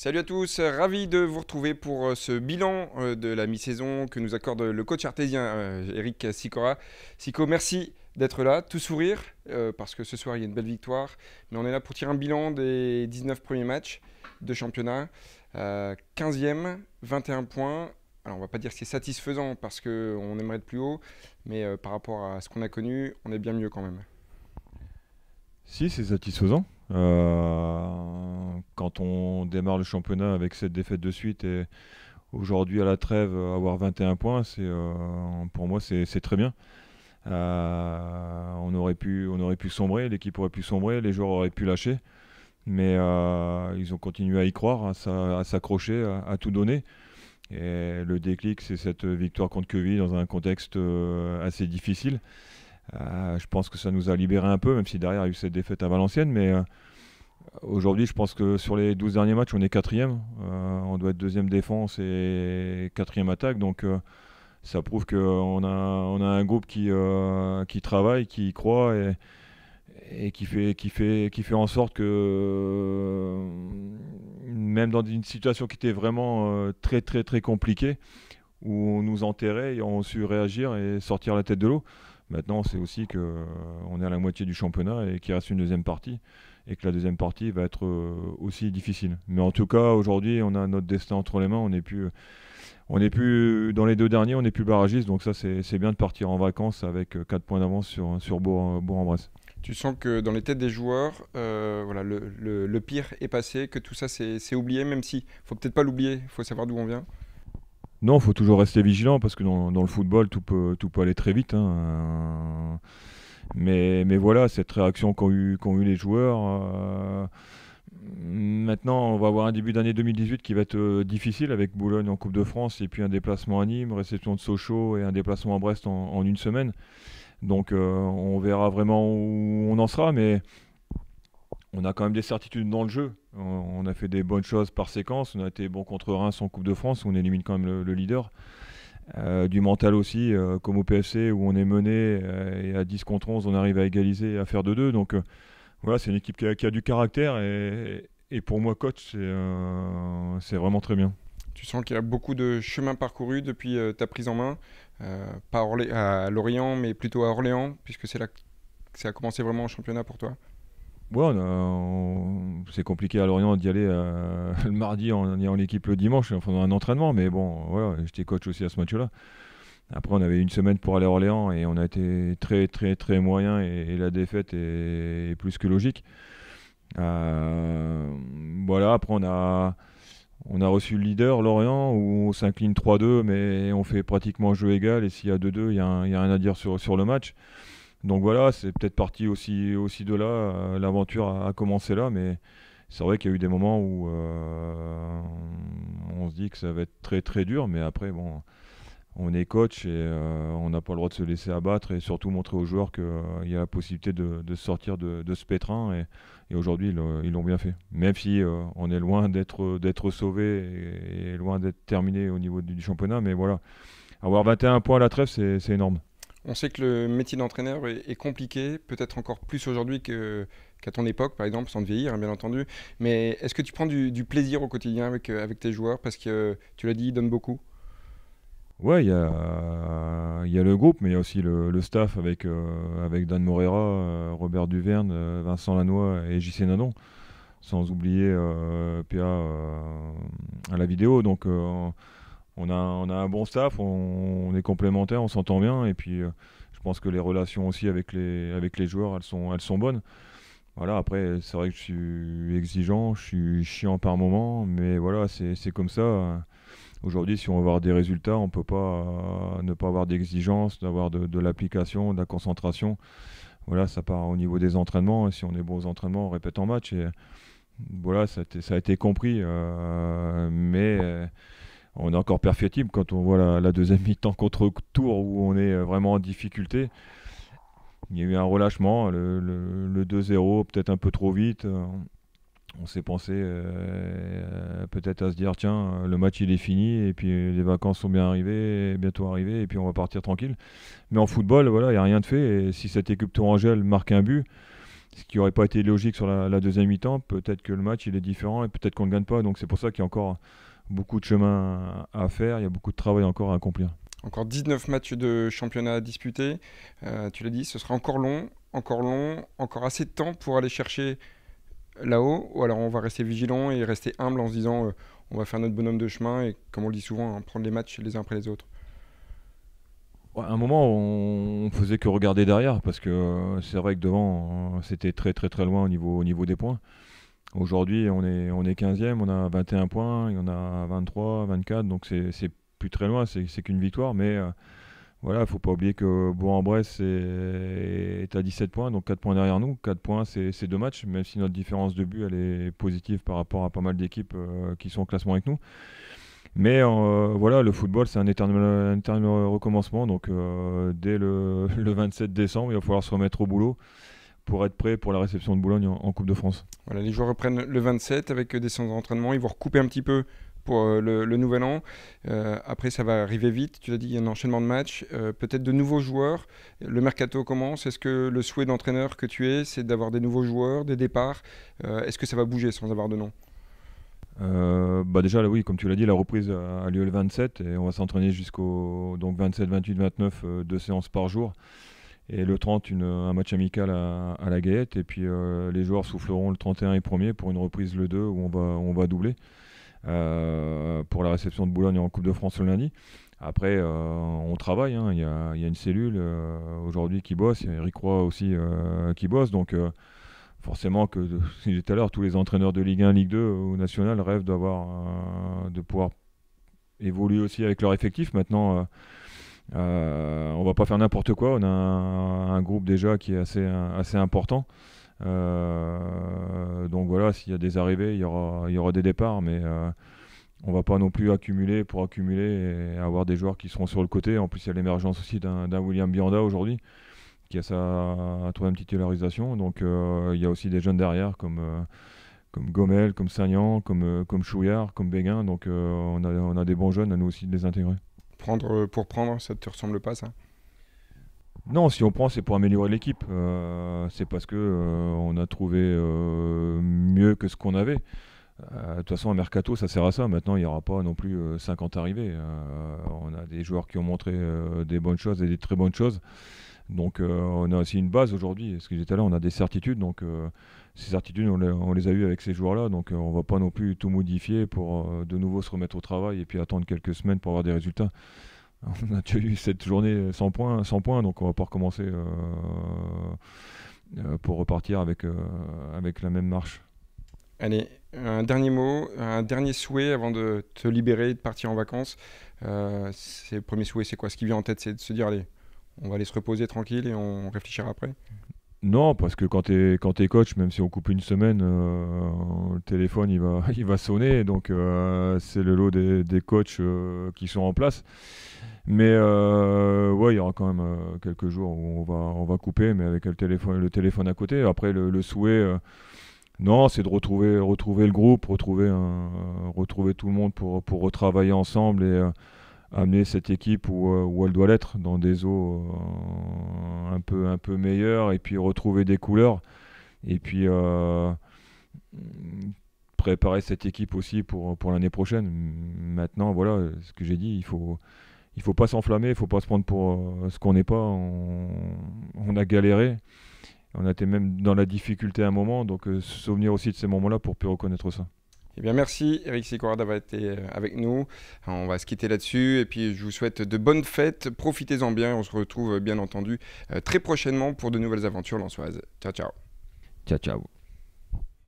Salut à tous, ravi de vous retrouver pour ce bilan de la mi-saison que nous accorde le coach artésien Eric Sicora. Sico, merci d'être là, tout sourire, parce que ce soir il y a une belle victoire, mais on est là pour tirer un bilan des 19 premiers matchs de championnat. 15e, 21 points. Alors on va pas dire que c'est satisfaisant parce qu'on aimerait être plus haut, mais par rapport à ce qu'on a connu, on est bien mieux quand même. Si, c'est satisfaisant. Quand on démarre le championnat avec cette défaite de suite et aujourd'hui à la trêve avoir 21 points, pour moi c'est très bien. On aurait pu sombrer, l'équipe aurait pu sombrer, les joueurs auraient pu lâcher, mais ils ont continué à y croire, à s'accrocher, à tout donner. Et le déclic, c'est cette victoire contre Queville dans un contexte assez difficile. Je pense que ça nous a libéré un peu, même si derrière il y a eu cette défaite à Valenciennes. Mais aujourd'hui, je pense que sur les 12 derniers matchs, on est quatrième. On doit être deuxième défense et quatrième attaque. Donc ça prouve qu'on a un groupe qui travaille, qui y croit et qui fait en sorte que même dans une situation qui était vraiment très très très compliquée, où on nous enterrait et on a su réagir et sortir la tête de l'eau. Maintenant, c'est aussi qu'on est à la moitié du championnat et qu'il reste une deuxième partie et que la deuxième partie va être aussi difficile. Mais en tout cas, aujourd'hui, on a notre destin entre les mains. On n'est plus dans les deux derniers, on n'est plus barragiste. Donc ça, c'est bien de partir en vacances avec 4 points d'avance sur Bourg-en-Bresse. Tu sens que dans les têtes des joueurs, voilà, le pire est passé, que tout ça c'est oublié, même si faut peut-être pas l'oublier, il faut savoir d'où on vient. Non, il faut toujours rester vigilant parce que dans le football, tout peut aller très vite, hein. Mais voilà, cette réaction qu'ont eu les joueurs. Maintenant, on va avoir un début d'année 2018 qui va être difficile avec Boulogne en Coupe de France et puis un déplacement à Nîmes, réception de Sochaux et un déplacement à Brest en une semaine. Donc on verra vraiment où on en sera, mais on a quand même des certitudes dans le jeu. On a fait des bonnes choses par séquence. On a été bon contre Reims en Coupe de France où on élimine quand même le leader. Du mental aussi, comme au PSC où on est mené et à 10 contre 11, on arrive à égaliser et à faire 2-2. Donc voilà, c'est une équipe qui a du caractère et pour moi, coach, c'est vraiment très bien. Tu sens qu'il y a beaucoup de chemin parcouru depuis ta prise en main, pas à Lorient, mais plutôt à Orléans, puisque c'est là que ça a commencé vraiment en championnat pour toi. Ouais, c'est compliqué à Lorient d'y aller le mardi en ayant l'équipe le dimanche, en faisant un entraînement, mais bon, voilà, j'étais coach aussi à ce match-là. Après, on avait une semaine pour aller à Orléans et on a été très, très, très moyen et la défaite est plus que logique. Euh, voilà, après, on a reçu le leader, Lorient, où on s'incline 3-2, mais on fait pratiquement jeu égal et s'il y a 2-2, il y a rien à dire sur le match. Donc voilà, c'est peut-être parti aussi de là. L'aventure a commencé là, mais c'est vrai qu'il y a eu des moments où on se dit que ça va être très très dur, mais après, bon, on est coach et on n'a pas le droit de se laisser abattre et surtout montrer aux joueurs qu'il y a la possibilité de sortir de ce pétrin et aujourd'hui ils l'ont bien fait. Même si on est loin d'être sauvé et loin d'être terminé au niveau du championnat, mais voilà, avoir 21 points à la trêve, c'est énorme. On sait que le métier d'entraîneur est compliqué, peut-être encore plus aujourd'hui qu'à ton époque, par exemple, sans te vieillir, hein, bien entendu. Mais est-ce que tu prends du plaisir au quotidien avec tes joueurs? Parce que tu l'as dit, ils donnent beaucoup. Ouais, il y a le groupe, mais il y a aussi le staff avec Dan Morera, Robert Duverne, Vincent Lannoy et JC Nanon, sans oublier PA à la vidéo. Donc on a un bon staff, on est complémentaires, on s'entend bien, et puis je pense que les relations aussi avec les joueurs, elles sont bonnes. Voilà, après, c'est vrai que je suis exigeant, je suis chiant par moment, mais voilà, c'est comme ça. Aujourd'hui, si on veut avoir des résultats, on ne peut pas ne pas avoir d'exigence, d'avoir de l'application, de la concentration. Voilà, ça part au niveau des entraînements. Et si on est bon aux entraînements, on répète en match. Et voilà, ça a été compris. Mais on est encore perfectible quand on voit la deuxième mi-temps contre Tours où on est vraiment en difficulté. Il y a eu un relâchement, le 2-0, peut-être un peu trop vite. On s'est pensé peut-être à se dire tiens, le match il est fini et puis les vacances sont bien arrivées, bientôt arrivées et puis on va partir tranquille. Mais en football, voilà, il n'y a rien de fait. Et si cette équipe tourangelle marque un but, ce qui n'aurait pas été logique sur la deuxième mi-temps. Peut-être que le match il est différent et peut-être qu'on ne gagne pas. Donc c'est pour ça qu'il y a encore beaucoup de chemin à faire, il y a beaucoup de travail encore à accomplir. Encore 19 matchs de championnat à disputer. Tu l'as dit, ce sera encore long, encore assez de temps pour aller chercher là-haut. Ou alors on va rester vigilant et rester humble en se disant on va faire notre bonhomme de chemin et, comme on le dit souvent, hein, prendre les matchs les uns après les autres. Ouais, à un moment, on faisait que regarder derrière parce que c'est vrai que devant, c'était très très très loin au niveau des points. Aujourd'hui, on est 15e, on a 21 points, il y en a 23, 24, donc c'est plus très loin, c'est qu'une victoire. Mais voilà, il ne faut pas oublier que Bourg-en-Bresse est à 17 points, donc 4 points derrière nous. 4 points, c'est 2 matchs, même si notre différence de but elle est positive par rapport à pas mal d'équipes qui sont au classement avec nous. Mais voilà, le football, c'est un éternel recommencement. Donc dès le 27 décembre, il va falloir se remettre au boulot pour être prêt pour la réception de Boulogne en Coupe de France. Voilà, les joueurs reprennent le 27 avec des séances d'entraînement. Ils vont recouper un petit peu pour le nouvel an. Après, ça va arriver vite. Tu l'as dit, il y a un enchaînement de matchs. Peut-être de nouveaux joueurs. Le mercato commence. Est-ce que le souhait d'entraîneur que tu es, c'est d'avoir des nouveaux joueurs, des départs? Est-ce que ça va bouger sans avoir de nom? Bah déjà, là, oui, comme tu l'as dit, la reprise a lieu le 27 et on va s'entraîner jusqu'au donc 27, 28, 29, 2 séances par jour. Et le 30, un match amical à la Gaillette. Et puis les joueurs souffleront le 31 et 1er pour une reprise le 2 où on va doubler pour la réception de Boulogne en Coupe de France le lundi. Après, on travaille, hein. Il y a une cellule aujourd'hui qui bosse, il y a Eric Roy aussi qui bosse. Donc forcément, que je disais tout à l'heure, tous les entraîneurs de Ligue 1, Ligue 2 ou National rêvent de pouvoir évoluer aussi avec leur effectif. Maintenant, on va pas faire n'importe quoi. On a un groupe déjà qui est assez important. Donc voilà, s'il y a des arrivées, il y aura des départs, mais on va pas non plus accumuler pour accumuler et avoir des joueurs qui seront sur le côté. En plus, il y a l'émergence aussi d'un William Bianda aujourd'hui qui a sa troisième titularisation. Donc il y a aussi des jeunes derrière comme Gomel, comme Sagnan, comme Chouillard, comme Béguin. Donc on a des bons jeunes, à nous aussi de les intégrer. Prendre pour prendre, ça te ressemble pas, ça? Non, si on prend, c'est pour améliorer l'équipe. C'est parce que on a trouvé mieux que ce qu'on avait. De toute façon, un mercato, ça sert à ça. Maintenant, il n'y aura pas non plus 50 arrivées. On a des joueurs qui ont montré des bonnes choses et des très bonnes choses. Donc, on a aussi une base aujourd'hui. Ce que je disais tout à l'heure, on a des certitudes. Donc, ces certitudes, on les a eues avec ces joueurs-là. Donc, on ne va pas non plus tout modifier pour de nouveau se remettre au travail et puis attendre quelques semaines pour avoir des résultats. On a déjà eu cette journée sans points, donc on va pas recommencer pour repartir avec la même marche. Allez, un dernier mot, un dernier souhait avant de te libérer et de partir en vacances. Le premier souhait, c'est quoi? Ce qui vient en tête, c'est de se dire, allez, on va aller se reposer tranquille et on réfléchira après. Non, parce que quand t'es coach, même si on coupe une semaine, le téléphone il va sonner. Donc c'est le lot des coachs qui sont en place. Mais ouais, il y aura quand même quelques jours où on va couper, mais avec le téléphone à côté. Après, le souhait, non, c'est de retrouver le groupe, retrouver tout le monde pour retravailler ensemble et amener cette équipe où elle doit l'être, dans des eaux un peu meilleures, et puis retrouver des couleurs. Et puis préparer cette équipe aussi pour l'année prochaine. Maintenant, voilà, ce que j'ai dit, il faut pas s'enflammer, il faut pas se prendre pour ce qu'on n'est pas. On a galéré, on a été même dans la difficulté à un moment, donc se souvenir aussi de ces moments-là pour plus reconnaître ça. Eh bien, merci Eric Sicora d'avoir été avec nous. On va se quitter là-dessus et puis je vous souhaite de bonnes fêtes. Profitez-en bien. On se retrouve bien entendu très prochainement pour de nouvelles aventures lensoises. Ciao, ciao. Ciao, ciao.